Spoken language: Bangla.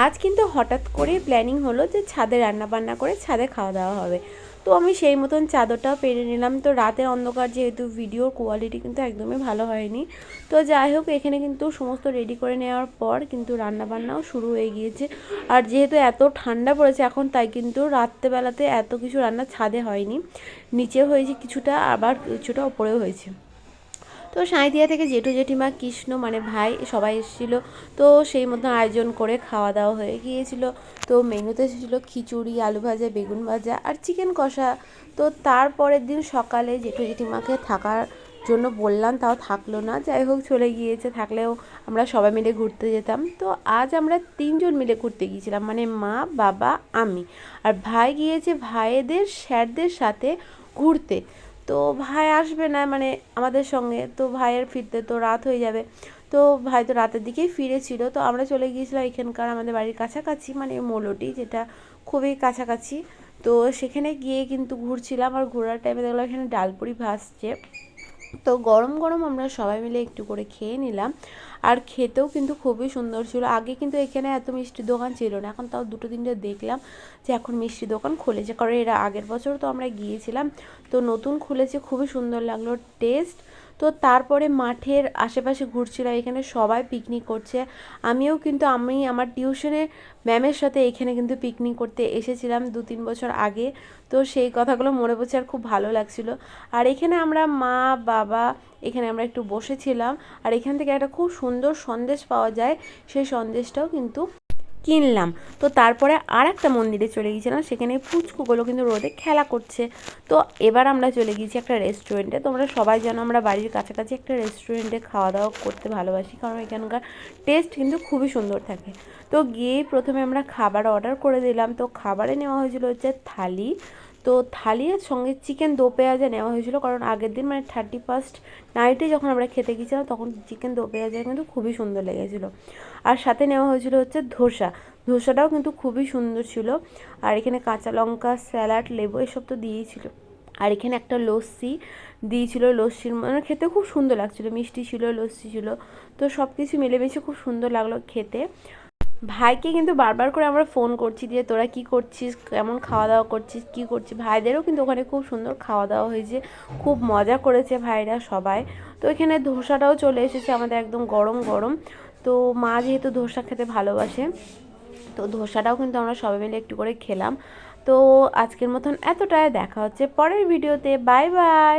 আজ কিন্তু হঠাৎ করে প্ল্যানিং হলো যে ছাদে রান্না বান্না করে ছাদে খাওয়া দাওয়া হবে। তো আমি সেই মতন চাদরটাও পেরে নিলাম। তো রাতের অন্ধকার যেহেতু ভিডিওর কোয়ালিটি কিন্তু একদমই ভালো হয়নি। তো যাই হোক, এখানে কিন্তু সমস্ত রেডি করে নেওয়ার পর কিন্তু রান্না বান্নাও শুরু হয়ে গিয়েছে। আর যেহেতু এত ঠান্ডা পড়েছে এখন, তাই কিন্তু রাত্রেবেলাতে এত কিছু রান্না ছাদে হয়নি, নিচে হয়েছে কিছুটা, আবার কিছুটা ওপরেও হয়েছে। তো সাঁইথিয়া থেকে জেঠু জেঠিমা কৃষ্ণ মানে ভাই সবাই এসেছিলো। তো সেই মতো আয়োজন করে খাওয়া দাওয়া হয়ে গিয়েছিল। তো মেনুতে এসেছিলো খিচুড়ি, আলু ভাজা, বেগুন ভাজা আর চিকেন কষা। তো তারপরের দিন সকালে জেঠু জেঠিমাকে থাকার জন্য বললাম, তাও থাকলো না। যাই হোক, চলে গিয়েছে। থাকলেও আমরা সবাই মিলে ঘুরতে যেতাম। তো আজ আমরা 3জন মিলে ঘুরতে গিয়েছিলাম, মানে মা, বাবা, আমি। আর ভাই গিয়েছে ভাইদের স্যারদের সাথে ঘুরতে। তো ভাই আসবে না মানে আমাদের সঙ্গে, তো ভাইয়ের ফিরতে তো রাত হয়ে যাবে। তো ভাই তো রাতের দিকেই ফিরেছিল। তো আমরা চলে গিয়েছিলাম এখানকার আমাদের বাড়ির কাছাকাছি, মানে মৌলটি, যেটা খুবই কাছাকাছি। তো সেখানে গিয়ে কিন্তু ঘুরছিলাম, আর ঘোরার টাইমে দেখলাম এখানে ডালপুরি ভাসছে। তো গরম গরম আমরা সবাই মিলে একটু করে খেয়ে নিলাম। আর খেতেও কিন্তু খুবই সুন্দর ছিল। আগে কিন্তু এখানে এত মিষ্টির দোকান ছিল না, এখন তাও 2-3টে দেখলাম যে এখন মিষ্টি দোকান খুলেছে, কারণ এরা আগের বছর তো আমরা গিয়েছিলাম। তো নতুন খুলেছে, খুবই সুন্দর লাগলো টেস্ট। তো তারপরে মাঠের আশেপাশে ঘুরছিলাম, এখানে সবাই পিকনিক করছে। আমিও কিন্তু আমার টিউশনের ম্যামের সাথে এখানে কিন্তু পিকনিক করতে এসেছিলাম 2-3 বছর আগে। তো সেই কথাগুলো মনে পড়ছে, আর খুব ভালো লাগছিল। আর এখানে আমরা মা, বাবা, এখানে আমরা একটু বসেছিলাম। আর এখান থেকে একটা খুব সুন্দর সন্দেশ পাওয়া যায়, সেই সন্দেশটাও কিন্তু কিনলাম। তো তারপরে আর একটা মন্দিরে চলে গিয়েছিলাম, সেখানে পুচকুগুলো কিন্তু রোদে খেলা করছে। তো এবার আমরা চলে গিয়েছি একটা রেস্টুরেন্টে। তোমরা সবাই জানো আমরা বাড়ির কাছাকাছি একটা রেস্টুরেন্টে খাওয়া দাওয়া করতে ভালোবাসি, কারণ এখানকার টেস্ট কিন্তু খুবই সুন্দর থাকে। তো গিয়েই প্রথমে আমরা খাবার অর্ডার করে দিলাম। তো খাবারে নেওয়া হয়েছিল হচ্ছে থালি। তো থালির সঙ্গে চিকেন দো পেঁয়াজা নেওয়া হয়েছিল, কারণ আগের দিন মানে 31st নাইটে যখন আমরা খেতে গিয়েছিলাম তখন চিকেন দো পেঁয়াজা কিন্তু খুবই সুন্দর লেগেছিলো। আর সাথে নেওয়া হয়েছিল হচ্ছে ধোসা। ধোসাটাও কিন্তু খুবই সুন্দর ছিল। আর এখানে কাঁচা লঙ্কা, স্যালাড, লেবু এসব তো দিয়েই ছিল। আর এখানে একটা লস্যি দিয়েছিল, লস্যির মানে খেতে খুব সুন্দর লাগছিলো, মিষ্টি ছিল, লস্যি ছিল। তো সব কিছু মিলেমিশে খুব সুন্দর লাগলো খেতে। ভাইকে কিন্তু বারবার করে আমরা ফোন করছি যে তোরা কি করছিস, কেমন খাওয়া দাওয়া করছিস, কি করছিস। ভাইদেরও কিন্তু ওখানে খুব সুন্দর খাওয়া দাওয়া হয়েছে, খুব মজা করেছে ভাইরা সবাই। তো এখানে ধোসাটাও চলে এসেছে আমাদের একদম গরম গরম। তো মা যেহেতু ধোসা খেতে ভালোবাসে, তো ধোসাটাও কিন্তু আমরা সবাই মিলে একটু করে খেলাম। তো আজকের মতন এতটাই, দেখা হচ্ছে পরের ভিডিওতে। Bye bye.